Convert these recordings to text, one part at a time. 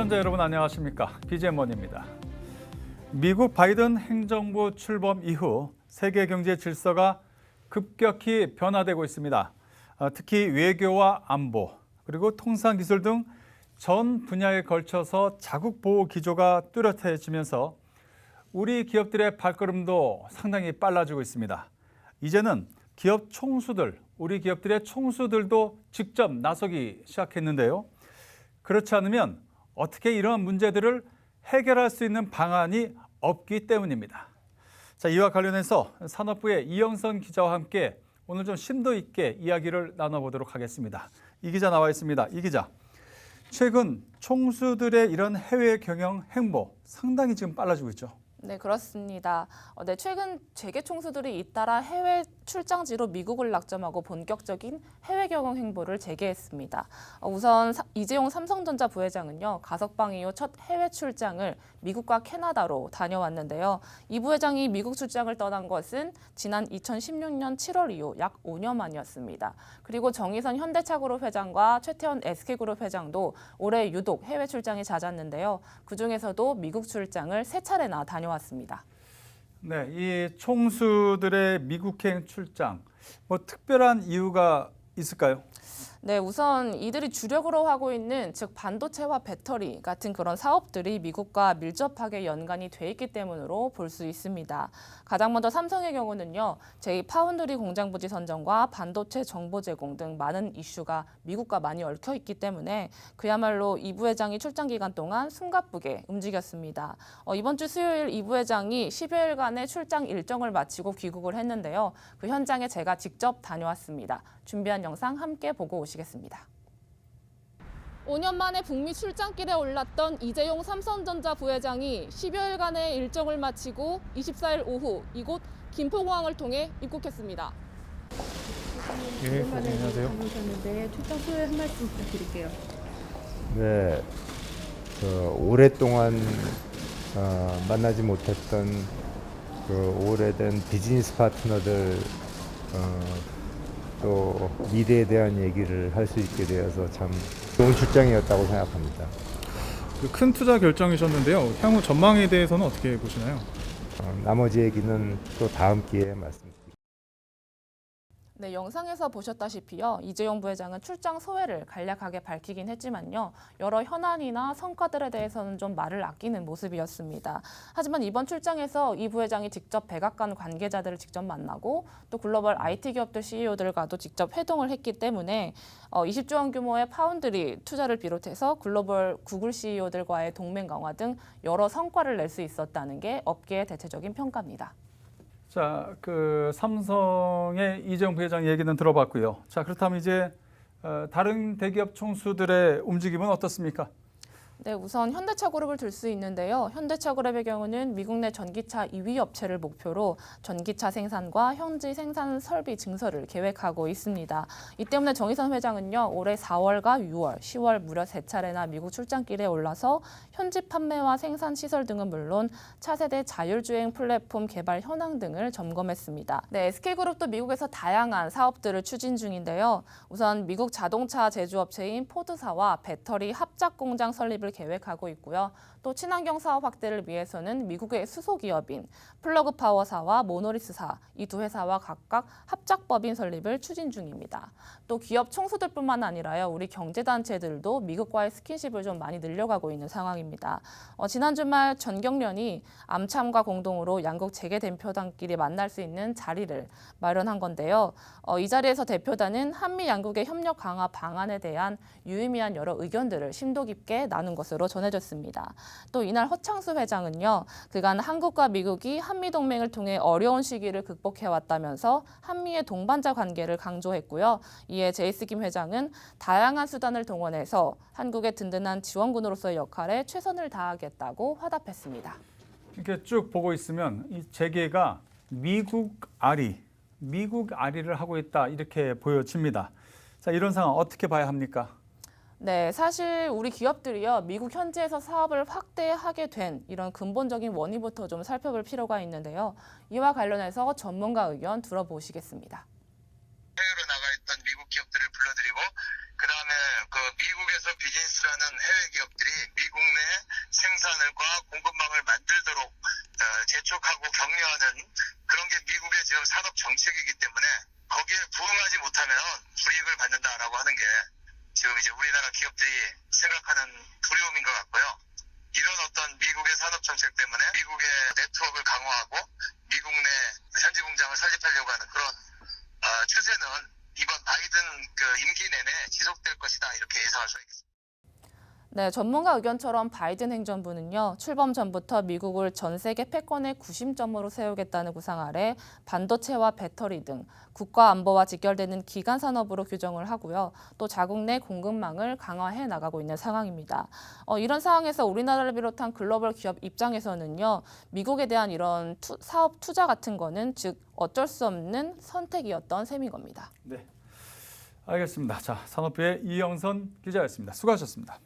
시청자 여러분 안녕하십니까? BGM원입니다. 미국 바이든 행정부 출범 이후 세계 경제 질서가 급격히 변화되고 있습니다. 특히 외교와 안보, 그리고 통상기술 등 전 분야에 걸쳐서 자국 보호 기조가 뚜렷해지면서 우리 기업들의 발걸음도 상당히 빨라지고 있습니다. 이제는 기업 총수들, 우리 기업들의 총수들도 직접 나서기 시작했는데요. 그렇지 않으면 어떻게 이러한 문제들을 해결할 수 있는 방안이 없기 때문입니다. 자, 이와 관련해서 산업부의 이영선 기자와 함께 오늘 좀 심도 있게 이야기를 나눠보도록 하겠습니다. 이 기자 나와 있습니다. 이 기자, 최근 총수들의 이런 해외 경영 행보 상당히 지금 빨라지고 있죠. 네, 그렇습니다. 최근 재계 총수들이 잇따라 해외 출장지로 미국을 낙점하고 본격적인 해외 경영 행보를 재개했습니다. 우선 이재용 삼성전자 부회장은요, 가석방 이후 첫 해외 출장을 미국과 캐나다로 다녀왔는데요. 이 부회장이 미국 출장을 떠난 것은 지난 2016년 7월 이후 약 5년 만이었습니다. 그리고 정의선 현대차그룹 회장과 최태원 SK그룹 회장도 올해 유독 해외 출장이 잦았는데요. 그중에서도 미국 출장을 3차례나 다녀왔습니다. 네, 이 총수들의 미국행 출장, 특별한 이유가 있을까요? 네, 우선 이들이 주력으로 하고 있는 즉 반도체와 배터리 같은 그런 사업들이 미국과 밀접하게 연관이 돼 있기 때문으로 볼 수 있습니다. 가장 먼저 삼성의 경우는요, 제2파운드리 공장 부지 선정과 반도체 정보 제공 등 많은 이슈가 미국과 많이 얽혀 있기 때문에 그야말로 이 부회장이 출장 기간 동안 숨가쁘게 움직였습니다. 이번 주 수요일 이 부회장이 10여일간의 출장 일정을 마치고 귀국을 했는데요. 그 현장에 제가 직접 다녀왔습니다. 준비한 영상 함께 보고 오시겠습니다. 5년 만에 북미 출장길에 올랐던 이재용 삼성전자 부회장이 10여일간의 일정을 마치고 24일 오후 이곳 김포공항을 통해 입국했습니다. 네, 안녕하세요. 오셨는데 출장 소회 한 말씀 부탁드릴게요. 네, 오랫동안 만나지 못했던 그 오래된 비즈니스 파트너들 또 미래에 대한 얘기를 할 수 있게 되어서 참 좋은 출장이었다고 생각합니다. 큰 투자 결정이셨는데요. 향후 전망에 대해서는 어떻게 보시나요? 나머지 얘기는 또 다음 기회에 말씀드릴게요. 네, 영상에서 보셨다시피요. 이재용 부회장은 출장 소회를 간략하게 밝히긴 했지만요. 여러 현안이나 성과들에 대해서는 좀 말을 아끼는 모습이었습니다. 하지만 이번 출장에서 이 부회장이 직접 백악관 관계자들을 직접 만나고 또 글로벌 IT 기업들 CEO들과도 직접 회동을 했기 때문에 20조 원 규모의 파운드리 투자를 비롯해서 글로벌 구글 CEO들과의 동맹 강화 등 여러 성과를 낼 수 있었다는 게 업계의 대체적인 평가입니다. 자, 삼성의 이재용 부회장 얘기는 들어봤고요. 자, 그렇다면 이제 다른 대기업 총수들의 움직임은 어떻습니까? 네, 우선 현대차그룹을 들 수 있는데요. 현대차그룹의 경우는 미국 내 전기차 2위 업체를 목표로 전기차 생산과 현지 생산 설비 증설을 계획하고 있습니다. 이 때문에 정의선 회장은요, 올해 4월과 6월, 10월 무려 3차례나 미국 출장길에 올라서 현지 판매와 생산 시설 등은 물론 차세대 자율주행 플랫폼 개발 현황 등을 점검했습니다. 네, SK그룹도 미국에서 다양한 사업들을 추진 중인데요. 우선 미국 자동차 제조업체인 포드사와 배터리 합작 공장 설립을 계획하고 있고요. 또 친환경 사업 확대를 위해서는 미국의 수소기업인 플러그파워사와 모노리스사 이 두 회사와 각각 합작법인 설립을 추진 중입니다. 또 기업 총수들뿐만 아니라요, 우리 경제단체들도 미국과의 스킨십을 좀 많이 늘려가고 있는 상황입니다. 지난 주말 전경련이 암참과 공동으로 양국 재계 대표단끼리 만날 수 있는 자리를 마련한 건데요. 이 자리에서 대표단은 한미 양국의 협력 강화 방안에 대한 유의미한 여러 의견들을 심도 깊게 나눈 것으로 전해졌습니다. 또 이날 허창수 회장은요, 그간 한국과 미국이 한미동맹을 통해 어려운 시기를 극복해왔다면서 한미의 동반자 관계를 강조했고요. 이에 제이스 김 회장은 다양한 수단을 동원해서 한국의 든든한 지원군으로서의 역할에 최선을 다하겠다고 화답했습니다. 이렇게 쭉 보고 있으면 이 재계가 미국 아리를 하고 있다 이렇게 보여집니다. 자, 이런 상황 어떻게 봐야 합니까? 네, 사실 우리 기업들이요, 미국 현지에서 사업을 확대하게 된 이런 근본적인 원인부터 좀 살펴볼 필요가 있는데요. 이와 관련해서 전문가 의견 들어보시겠습니다. 해외로 나가 있던 미국 기업들을 불러들이고 그다음에 그 미국에서 비즈니스를 하는 해외 기업들이 미국 내 기업들이 생각하는 두려움인 것 같고요. 이런 어떤 미국의 산업 정책 때문에 미국의 네트워크를 강화하고 미국 내 현지 공장을 설립하려고 하는 그런 추세는 이번 바이든 임기 내내 지속될 것이다 이렇게 예상할 수 있겠습니다. 네, 전문가 의견처럼 바이든 행정부는요, 출범 전부터 미국을 전 세계 패권의 구심점으로 세우겠다는 구상 아래 반도체와 배터리 등 국가 안보와 직결되는 기간 산업으로 규정을 하고요. 또 자국 내 공급망을 강화해 나가고 있는 상황입니다. 이런 상황에서 우리나라를 비롯한 글로벌 기업 입장에서는요, 미국에 대한 이런 사업 투자 같은 거는 즉 어쩔 수 없는 선택이었던 셈인 겁니다. 네, 알겠습니다. 자, 산업부의 이영선 기자였습니다. 수고하셨습니다.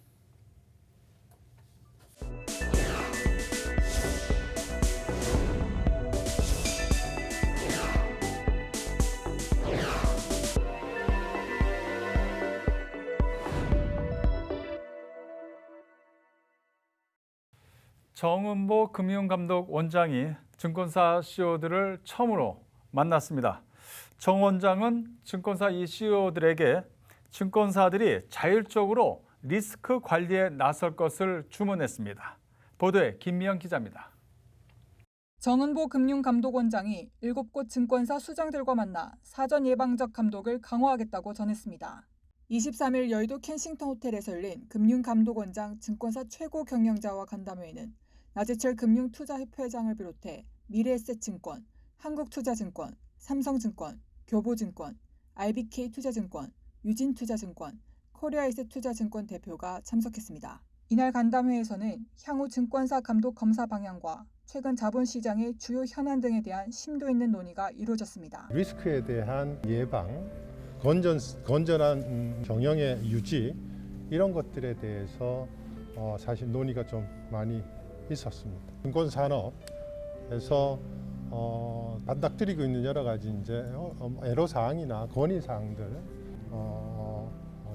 정은보 금융감독원장이 증권사 CEO들을 처음으로 만났습니다. 정 원장은 증권사 이 CEO들에게 증권사들이 자율적으로 리스크 관리에 나설 것을 주문했습니다. 보도에 김미영 기자입니다. 정은보 금융감독원장이 7곳 증권사 수장들과 만나 사전 예방적 감독을 강화하겠다고 전했습니다. 23일 여의도 켄싱턴 호텔에서 열린 금융감독원장 증권사 최고 경영자와 간담회에는 나재철 금융투자협회장을 비롯해 미래에셋증권, 한국투자증권, 삼성증권, 교보증권, RBK투자증권, 유진투자증권, 코리아에셋투자증권 대표가 참석했습니다. 이날 간담회에서는 향후 증권사 감독 검사 방향과 최근 자본시장의 주요 현안 등에 대한 심도 있는 논의가 이루어졌습니다. 리스크에 대한 예방, 건전한 경영의 유지 이런 것들에 대해서 사실 논의가 좀 많이 있었습니다. 증권 산업에서 반닥뜨리고 있는 여러 가지 이제 애로 사항이나 건의 사항들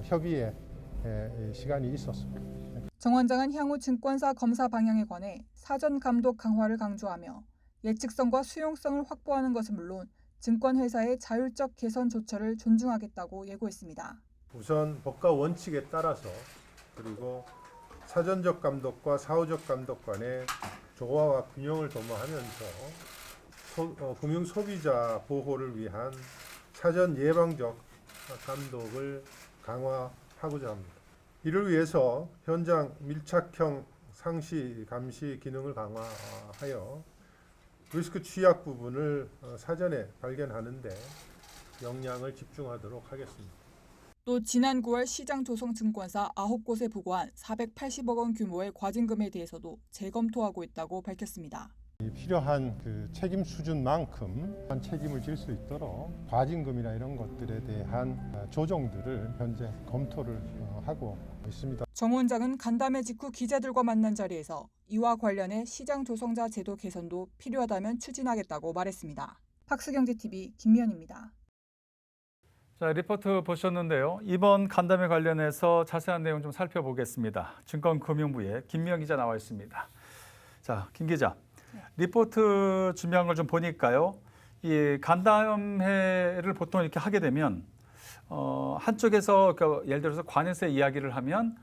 협의의 시간이 있었습니다. 정 원장은 향후 증권사 검사 방향에 관해 사전 감독 강화를 강조하며 예측성과 수용성을 확보하는 것은 물론 증권회사의 자율적 개선 조처를 존중하겠다고 예고했습니다. 우선 법과 원칙에 따라서 그리고 사전적 감독과 사후적 감독 간의 조화와 균형을 도모하면서 금융 소비자 보호를 위한 사전 예방적 감독을 강화하고자 합니다. 이를 위해서 현장 밀착형 상시 감시 기능을 강화하여 리스크 취약 부분을 사전에 발견하는 데 역량을 집중하도록 하겠습니다. 또 지난 9월 시장 조성 증권사 9곳에 부과한 480억 원 규모의 과징금에 대해서도 재검토하고 있다고 밝혔습니다. 필요한 책임 수준만큼 한 책임을 질 수 있도록 과징금이나 이런 것들에 대한 조정들을 현재 검토를 하고 있습니다. 정 원장은 간담회 직후 기자들과 만난 자리에서 이와 관련해 시장 조성자 제도 개선도 필요하다면 추진하겠다고 말했습니다. 박스경제TV 김미연입니다. 자, 리포트 보셨는데요. 이번 간담회 관련해서 자세한 내용 좀 살펴보겠습니다. 증권금융부의 김미영 기자 나와 있습니다. 자, 김 기자. 리포트 준비한 걸 좀 보니까요. 이 간담회를 보통 이렇게 하게 되면 한쪽에서 예를 들어서 관여세 이야기를 하면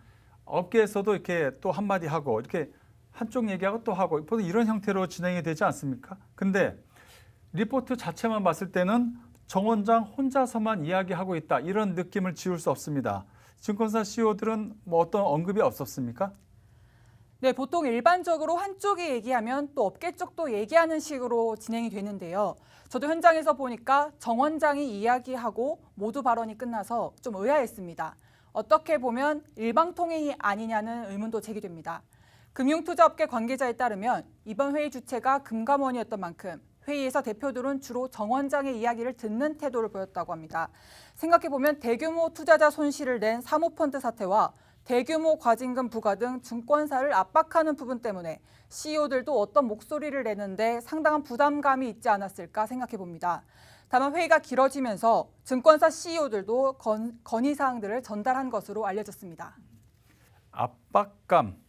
업계에서도 이렇게 또 한마디 하고 이렇게 한쪽 얘기하고 또 하고 보통 이런 형태로 진행이 되지 않습니까? 근데 리포트 자체만 봤을 때는 정 원장 혼자서만 이야기하고 있다 이런 느낌을 지울 수 없습니다. 증권사 CEO들은 뭐 어떤 언급이 없었습니까? 네, 보통 일반적으로 한쪽이 얘기하면 또 업계 쪽도 얘기하는 식으로 진행이 되는데요. 저도 현장에서 보니까 정 원장이 이야기하고 모두 발언이 끝나서 좀 의아했습니다. 어떻게 보면 일방통행이 아니냐는 의문도 제기됩니다. 금융투자업계 관계자에 따르면 이번 회의 주체가 금감원이었던 만큼 회의에서 대표들은 주로 정 원장의 이야기를 듣는 태도를 보였다고 합니다. 생각해보면 대규모 투자자 손실을 낸 사모펀드 사태와 대규모 과징금 부과 등 증권사를 압박하는 부분 때문에 CEO들도 어떤 목소리를 내는데 상당한 부담감이 있지 않았을까 생각해봅니다. 다만 회의가 길어지면서 증권사 CEO들도 건의사항들을 전달한 것으로 알려졌습니다.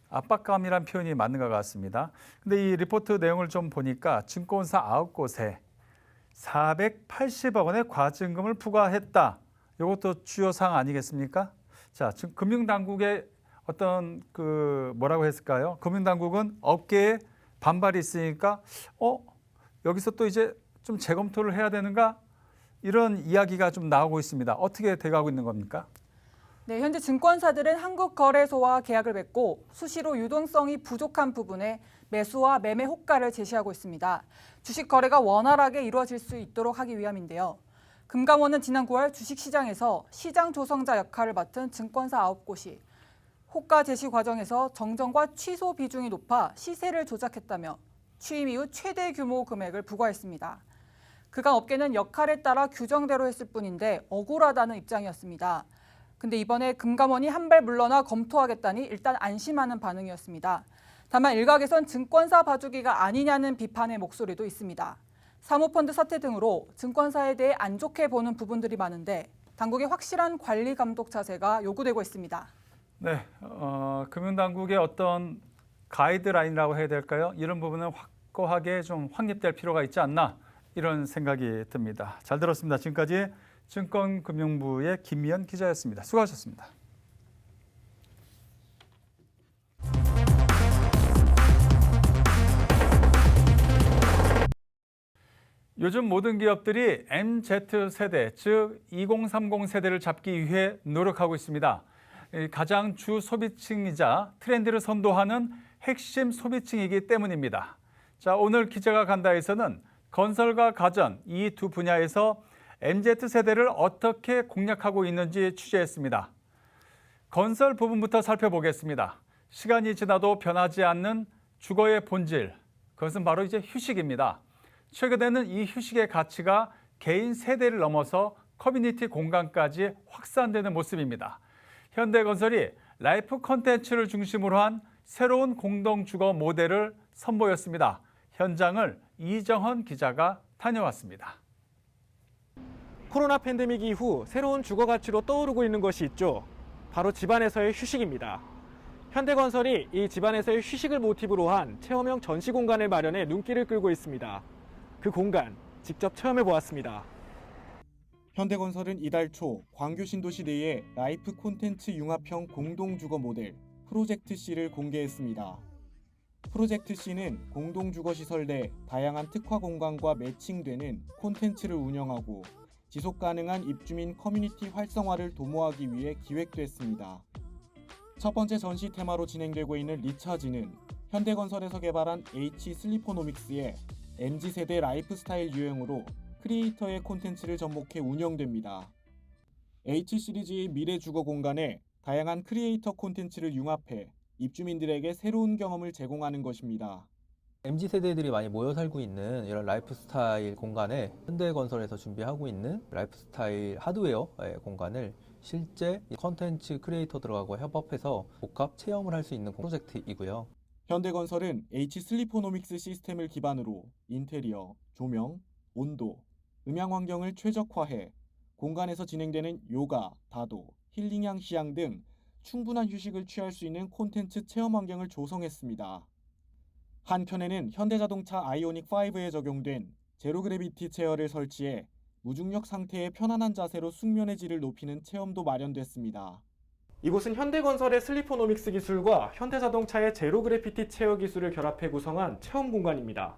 압박감이란 표현이 맞는 것 같습니다. 근데 이 리포트 내용을 좀 보니까 증권사 9곳에 480억 원의 과징금을 부과했다. 이것도 주요 사항 아니겠습니까? 자, 지금 금융당국의 어떤 뭐라고 했을까요? 금융당국은 업계에 반발이 있으니까 여기서 또 이제 좀 재검토를 해야 되는가? 이런 이야기가 좀 나오고 있습니다. 어떻게 돼가고 있는 겁니까? 네, 현재 증권사들은 한국거래소와 계약을 맺고 수시로 유동성이 부족한 부분에 매수와 매매 호가를 제시하고 있습니다. 주식 거래가 원활하게 이루어질 수 있도록 하기 위함인데요. 금감원은 지난 9월 주식시장에서 시장 조성자 역할을 맡은 증권사 9곳이 호가 제시 과정에서 정정과 취소 비중이 높아 시세를 조작했다며 취임 이후 최대 규모 금액을 부과했습니다. 그간 업계는 역할에 따라 규정대로 했을 뿐인데 억울하다는 입장이었습니다. 근데 이번에 금감원이 한 발 물러나 검토하겠다니 일단 안심하는 반응이었습니다. 다만 일각에선 증권사 봐주기가 아니냐는 비판의 목소리도 있습니다. 사모펀드 사태 등으로 증권사에 대해 안 좋게 보는 부분들이 많은데 당국의 확실한 관리 감독 자세가 요구되고 있습니다. 네, 금융당국의 어떤 가이드라인이라고 해야 될까요? 이런 부분은 확고하게 좀 확립될 필요가 있지 않나 이런 생각이 듭니다. 잘 들었습니다. 지금까지 증권금융부의 김미연 기자였습니다. 수고하셨습니다. 요즘 모든 기업들이 MZ세대, 즉 2030 세대를 잡기 위해 노력하고 있습니다. 가장 주 소비층이자 트렌드를 선도하는 핵심 소비층이기 때문입니다. 자, 오늘 기자가 간다에서는 건설과 가전 이 두 분야에서 MZ세대를 어떻게 공략하고 있는지 취재했습니다. 건설 부분부터 살펴보겠습니다. 시간이 지나도 변하지 않는 주거의 본질, 그것은 바로 이제 휴식입니다. 최근에는 이 휴식의 가치가 개인 세대를 넘어서 커뮤니티 공간까지 확산되는 모습입니다. 현대건설이 라이프 컨텐츠를 중심으로 한 새로운 공동주거 모델을 선보였습니다. 현장을 이정헌 기자가 다녀왔습니다. 코로나 팬데믹 이후 새로운 주거 가치로 떠오르고 있는 것이 있죠. 바로 집안에서의 휴식입니다. 현대건설이 이 집안에서의 휴식을 모티브로 한 체험형 전시 공간을 마련해 눈길을 끌고 있습니다. 그 공간 직접 체험해 보았습니다. 현대건설은 이달 초 광교 신도시 내에 라이프 콘텐츠 융합형 공동주거 모델 프로젝트 C를 공개했습니다. 프로젝트 C는 공동주거시설 내 다양한 특화 공간과 매칭되는 콘텐츠를 운영하고 지속가능한 입주민 커뮤니티 활성화를 도모하기 위해 기획됐습니다. 첫 번째 전시 테마로 진행되고 있는 리차지는 현대건설에서 개발한 H 슬리퍼노믹스의 MZ세대 라이프 스타일 유형으로 크리에이터의 콘텐츠를 접목해 운영됩니다. H 시리즈의 미래 주거 공간에 다양한 크리에이터 콘텐츠를 융합해 입주민들에게 새로운 경험을 제공하는 것입니다. MZ세대들이 많이 모여 살고 있는 이런 라이프스타일 공간에 현대건설에서 준비하고 있는 라이프스타일 하드웨어 공간을 실제 컨텐츠 크리에이터들하고 협업해서 복합 체험을 할 수 있는 프로젝트이고요. 현대건설은 H 슬리퍼노믹스 시스템을 기반으로 인테리어, 조명, 온도, 음향 환경을 최적화해 공간에서 진행되는 요가, 다도, 힐링향 시향 등 충분한 휴식을 취할 수 있는 콘텐츠 체험 환경을 조성했습니다. 한편에는 현대자동차 아이오닉 5에 적용된 제로 그래비티 체어를 설치해 무중력 상태의 편안한 자세로 숙면의 질을 높이는 체험도 마련됐습니다. 이곳은 현대건설의 슬리퍼노믹스 기술과 현대자동차의 제로 그래피티 체어 기술을 결합해 구성한 체험 공간입니다.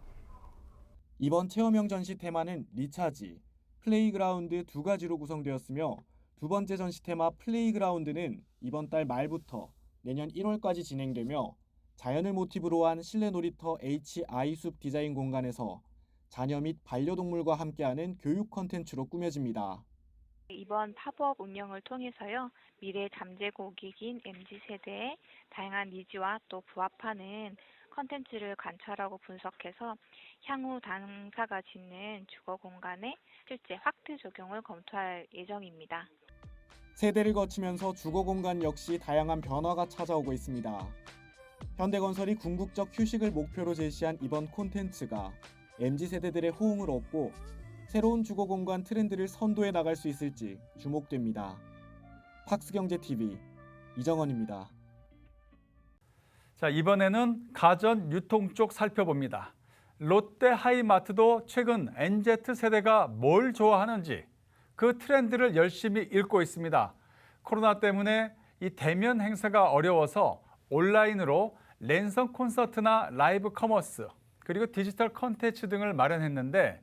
이번 체험형 전시 테마는 리차지, 플레이그라운드 두 가지로 구성되었으며 두 번째 전시 테마 플레이그라운드는 이번 달 말부터 내년 1월까지 진행되며 자연을 모티브로 한 실내 놀이터 HI 숲 디자인 공간에서 자녀 및 반려동물과 함께하는 교육 컨텐츠로 꾸며집니다. 이번 팝업 운영을 통해서요, 미래 잠재 고객인 MZ세대의 다양한 니즈와 또 부합하는 컨텐츠를 관찰하고 분석해서 향후 당사가 짓는 주거 공간에 실제 확대 적용을 검토할 예정입니다. 세대를 거치면서 주거 공간 역시 다양한 변화가 찾아오고 있습니다. 현대건설이 궁극적 휴식을 목표로 제시한 이번 콘텐츠가 MZ세대들의 호응을 얻고 새로운 주거 공간 트렌드를 선도해 나갈 수 있을지 주목됩니다. 팍스경제TV 이정헌입니다. 자, 이번에는 가전 유통 쪽 살펴봅니다. 롯데 하이마트도 최근 MZ세대가 뭘 좋아하는지 그 트렌드를 열심히 읽고 있습니다. 코로나 때문에 이 대면 행사가 어려워서 온라인으로 랜선 콘서트나 라이브 커머스 그리고 디지털 컨텐츠 등을 마련했는데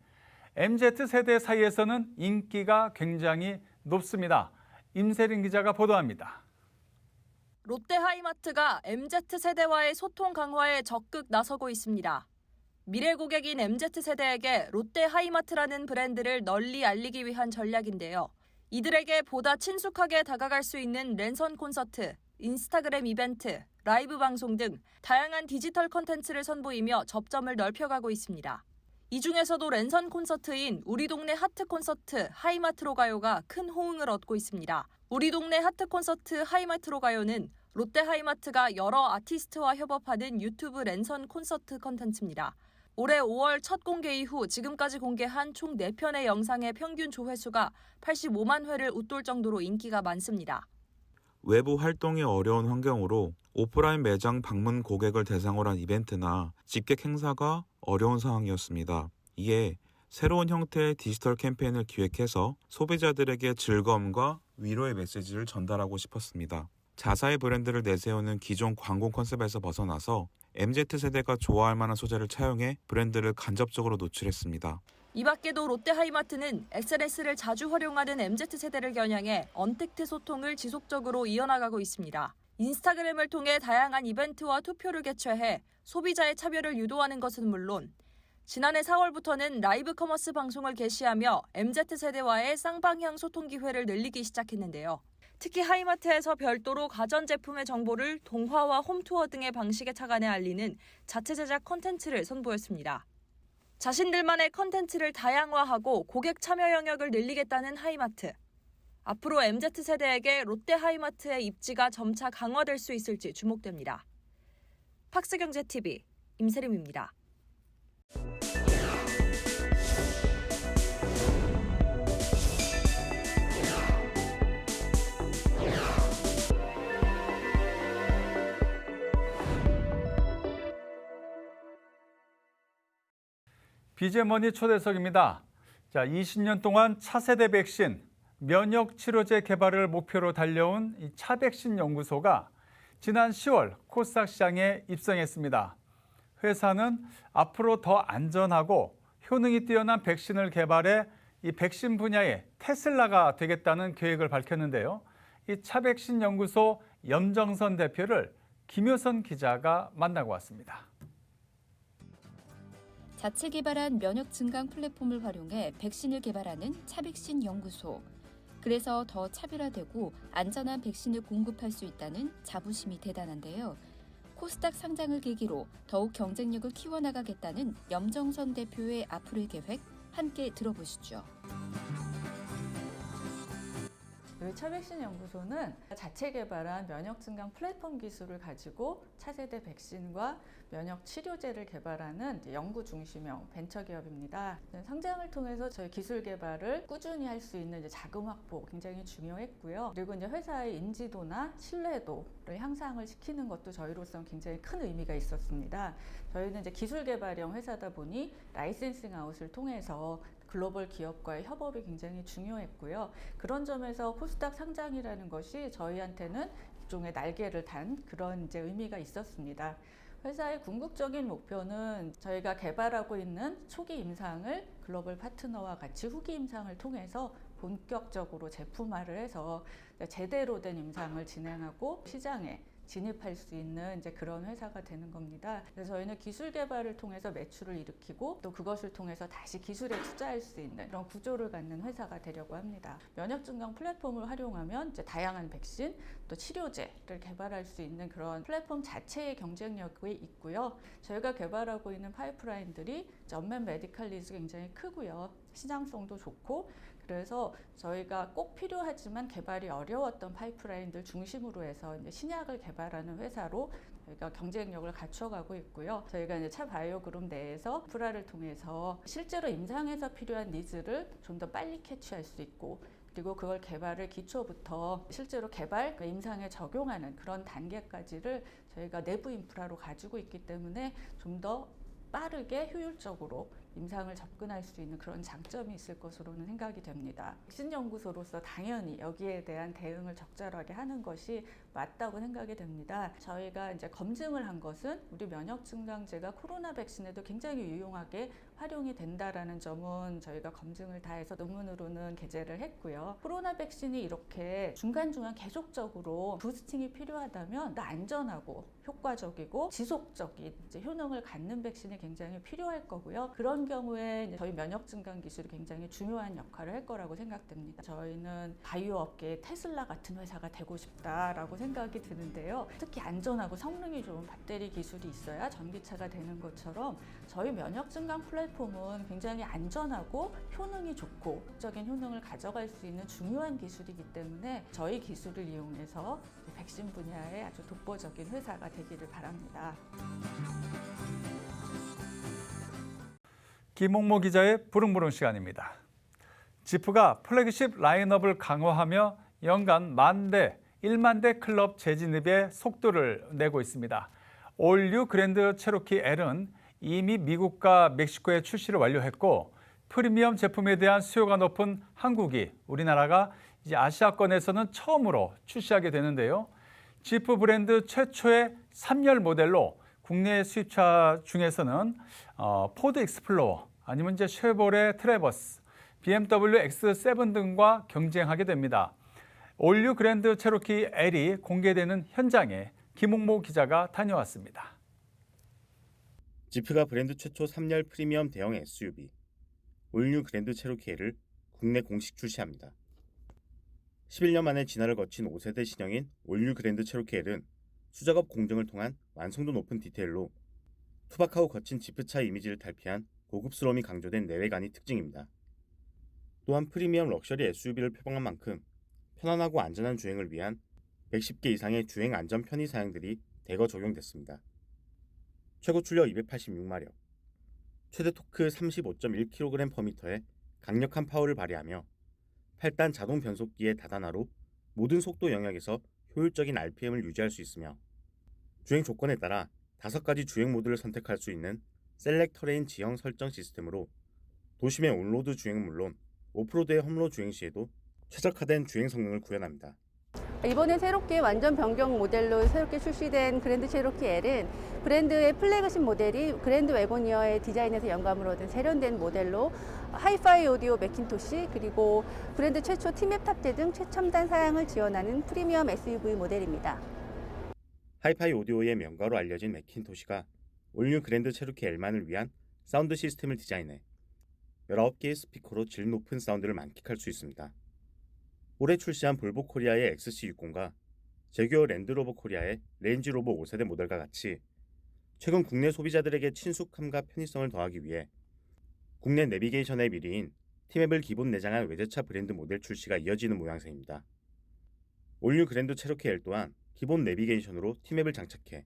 MZ세대 사이에서는 인기가 굉장히 높습니다. 임세린 기자가 보도합니다. 롯데하이마트가 MZ세대와의 소통 강화에 적극 나서고 있습니다. 미래 고객인 MZ세대에게 롯데하이마트라는 브랜드를 널리 알리기 위한 전략인데요. 이들에게 보다 친숙하게 다가갈 수 있는 랜선 콘서트, 인스타그램 이벤트, 라이브 방송 등 다양한 디지털 콘텐츠를 선보이며 접점을 넓혀가고 있습니다. 이 중에서도 랜선 콘서트인 우리 동네 하트 콘서트 하이마트로 가요가 큰 호응을 얻고 있습니다. 우리 동네 하트 콘서트 하이마트로 가요는 롯데하이마트가 여러 아티스트와 협업하는 유튜브 랜선 콘서트 콘텐츠입니다. 올해 5월 첫 공개 이후 지금까지 공개한 총 4편의 영상의 평균 조회수가 85만 회를 웃돌 정도로 인기가 많습니다. 외부 활동이 어려운 환경으로 오프라인 매장 방문 고객을 대상으로 한 이벤트나 집객 행사가 어려운 상황이었습니다. 이에 새로운 형태의 디지털 캠페인을 기획해서 소비자들에게 즐거움과 위로의 메시지를 전달하고 싶었습니다. 자사의 브랜드를 내세우는 기존 광고 컨셉에서 벗어나서 MZ세대가 좋아할 만한 소재를 차용해 브랜드를 간접적으로 노출했습니다. 이 밖에도 롯데하이마트는 SNS를 자주 활용하는 MZ세대를 겨냥해 언택트 소통을 지속적으로 이어나가고 있습니다. 인스타그램을 통해 다양한 이벤트와 투표를 개최해 소비자의 차별을 유도하는 것은 물론 지난해 4월부터는 라이브 커머스 방송을 개시하며 MZ세대와의 쌍방향 소통 기회를 늘리기 시작했는데요. 특히 하이마트에서 별도로 가전제품의 정보를 동화와 홈투어 등의 방식에 착안해 알리는 자체 제작 콘텐츠를 선보였습니다. 자신들만의 콘텐츠를 다양화하고 고객 참여 영역을 늘리겠다는 하이마트. 앞으로 MZ세대에게 롯데하이마트의 입지가 점차 강화될 수 있을지 주목됩니다. 팍스경제TV 임세림입니다. BJ머니 초대석입니다. 자, 20년 동안 차세대 백신, 면역 치료제 개발을 목표로 달려온 이 차백신 연구소가 지난 10월 코스닥 시장에 입성했습니다. 회사는 앞으로 더 안전하고 효능이 뛰어난 백신을 개발해 이 백신 분야의 테슬라가 되겠다는 계획을 밝혔는데요. 이 차백신 연구소 염정선 대표를 김효선 기자가 만나고 왔습니다. 자체 개발한 면역 증강 플랫폼을 활용해 백신을 개발하는 차백신 연구소. 그래서 더 차별화되고 안전한 백신을 공급할 수 있다는 자부심이 대단한데요. 코스닥 상장을 계기로 더욱 경쟁력을 키워나가겠다는 염정선 대표의 앞으로의 계획 함께 들어보시죠. 저희 차백신 연구소는 자체 개발한 면역 증강 플랫폼 기술을 가지고 차세대 백신과 면역 치료제를 개발하는 연구 중심형 벤처 기업입니다. 상장을 통해서 저희 기술 개발을 꾸준히 할 수 있는 자금 확보 굉장히 중요했고요. 그리고 이제 회사의 인지도나 신뢰도를 향상을 시키는 것도 저희로서는 굉장히 큰 의미가 있었습니다. 저희는 이제 기술 개발형 회사다 보니 라이센싱 아웃을 통해서 글로벌 기업과의 협업이 굉장히 중요했고요. 그런 점에서 코스닥 상장이라는 것이 저희한테는 일종의 날개를 단 그런 이제 의미가 있었습니다. 회사의 궁극적인 목표는 저희가 개발하고 있는 초기 임상을 글로벌 파트너와 같이 후기 임상을 통해서 본격적으로 제품화를 해서 제대로 된 임상을 진행하고 시장에 진입할 수 있는 이제 그런 회사가 되는 겁니다. 그래서 저희는 기술 개발을 통해서 매출을 일으키고 또 그것을 통해서 다시 기술에 투자할 수 있는 그런 구조를 갖는 회사가 되려고 합니다. 면역 증강 플랫폼을 활용하면 이제 다양한 백신 또 치료제를 개발할 수 있는 그런 플랫폼 자체의 경쟁력이 있고요. 저희가 개발하고 있는 파이프라인들이 언맨 메디컬 니즈가 굉장히 크고요. 시장성도 좋고 그래서 저희가 꼭 필요하지만 개발이 어려웠던 파이프라인들 중심으로 해서 이제 신약을 개발하는 회사로 저희가 경쟁력을 갖춰가고 있고요. 저희가 이제 차바이오 그룹 내에서 인프라를 통해서 실제로 임상에서 필요한 니즈를 좀 더 빨리 캐치할 수 있고 그리고 그걸 개발을 기초부터 실제로 개발, 임상에 적용하는 그런 단계까지를 저희가 내부 인프라로 가지고 있기 때문에 좀 더 빠르게 효율적으로 임상을 접근할 수 있는 그런 장점이 있을 것으로는 생각이 됩니다. 백신 연구소로서 당연히 여기에 대한 대응을 적절하게 하는 것이 맞다고 생각이 됩니다. 저희가 이제 검증을 한 것은 우리 면역 증강제가 코로나 백신에도 굉장히 유용하게 활용이 된다라는 점은 저희가 검증을 다 해서 논문으로는 게재를 했고요. 코로나 백신이 이렇게 중간중간 계속적으로 부스팅이 필요하다면 안전하고 효과적이고 지속적인 이제 효능을 갖는 백신이 굉장히 필요할 거고요. 그런 경우에 저희 면역 증강 기술이 굉장히 중요한 역할을 할 거라고 생각됩니다. 저희는 바이오 업계의 테슬라 같은 회사가 되고 싶다라고 생각이 드는데요. 특히 안전하고 성능이 좋은 배터리 기술이 있어야 전기차가 되는 것처럼 저희 면역 증강 플랫폼은 굉장히 안전하고 효능이 좋고 적인 효능을 가져갈 수 있는 중요한 기술이기 때문에 저희 기술을 이용해서 백신 분야의 아주 독보적인 회사가 되기를 바랍니다. 김홍모 기자의 부릉부릉 시간입니다. 지프가 플래그십 라인업을 강화하며 연간 1만 대 클럽 재진입에 속도를 내고 있습니다. 올뉴 그랜드 체로키 L은 이미 미국과 멕시코에 출시를 완료했고 프리미엄 제품에 대한 수요가 높은 한국이 우리나라가 이제 아시아권에서는 처음으로 출시하게 되는데요. 지프 브랜드 최초의 3열 모델로 국내 수입차 중에서는 포드 익스플로어 아니면 이제 쉐보레 트래버스, BMW X7 등과 경쟁하게 됩니다. 올뉴 그랜드 체로키 L이 공개되는 현장에 김홍모 기자가 다녀왔습니다. 지프가 브랜드 최초 3열 프리미엄 대형 SUV 올뉴 그랜드 체로키 L을 국내 공식 출시합니다. 11년 만에 진화를 거친 5세대 신형인 올뉴 그랜드 체로키 L은 수작업 공정을 통한 완성도 높은 디테일로 투박하고 거친 지프차 이미지를 탈피한 고급스러움이 강조된 내외관이 특징입니다. 또한 프리미엄 럭셔리 SUV를 표방한 만큼 편안하고 안전한 주행을 위한 110개 이상의 주행 안전 편의 사양들이 대거 적용됐습니다. 최고 출력 286마력, 최대 토크 35.1kg/m의 강력한 파워를 발휘하며 8단 자동 변속기의 다단화로 모든 속도 영역에서 효율적인 RPM을 유지할 수 있으며 주행 조건에 따라 5가지 주행 모드를 선택할 수 있는 셀렉 터레인 지형 설정 시스템으로 도심의 온로드 주행은 물론 오프로드의 험로 주행 시에도 최적화된 주행 성능을 구현합니다. 이번에 새롭게 완전 변경 모델로 새롭게 출시된 그랜드 체로키 L은 브랜드의 플래그십 모델이 그랜드 외고니어의 디자인에서 영감을 얻은 세련된 모델로 하이파이 오디오 매킨토시 그리고 브랜드 최초 티맵 탑재 등 최첨단 사양을 지원하는 프리미엄 SUV 모델입니다. 하이파이 오디오의 명가로 알려진 매킨토시가 올뉴 그랜드 체로키 L만을 위한 사운드 시스템을 디자인해 19개의 스피커로 질 높은 사운드를 만끽할 수 있습니다. 올해 출시한 볼보 코리아의 XC60과 제규어 랜드로버 코리아의 레인지로버 5세대 모델과 같이 최근 국내 소비자들에게 친숙함과 편의성을 더하기 위해 국내 내비게이션의 미리인 티맵을 기본 내장한 외제차 브랜드 모델 출시가 이어지는 모양새입니다. 올뉴 그랜드 체로키 L 또한 기본 내비게이션으로 티맵을 장착해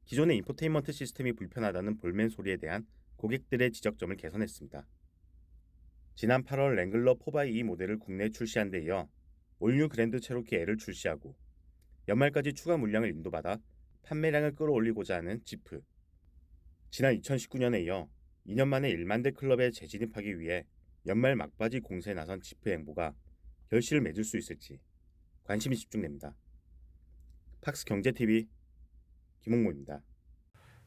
기존의 인포테인먼트 시스템이 불편하다는 볼멘 소리에 대한 고객들의 지적점을 개선했습니다. 지난 8월 랭글러 4x2 모델을 국내에 출시한 데 이어 올뉴 그랜드 체로키 L을 출시하고 연말까지 추가 물량을 인도받아 판매량을 끌어올리고자 하는 지프. 지난 2019년에 이어 2년 만에 1만 대 클럽에 재진입하기 위해 연말 막바지 공세에 나선 지프 행보가 결실을 맺을 수 있을지 관심이 집중됩니다. 팍스 경제TV 김홍모입니다.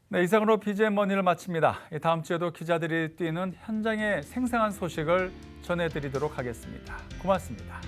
네, 이상으로 BGM 머니를 마칩니다. 다음 주에도 기자들이 뛰는 현장의 생생한 소식을 전해드리도록 하겠습니다. 고맙습니다.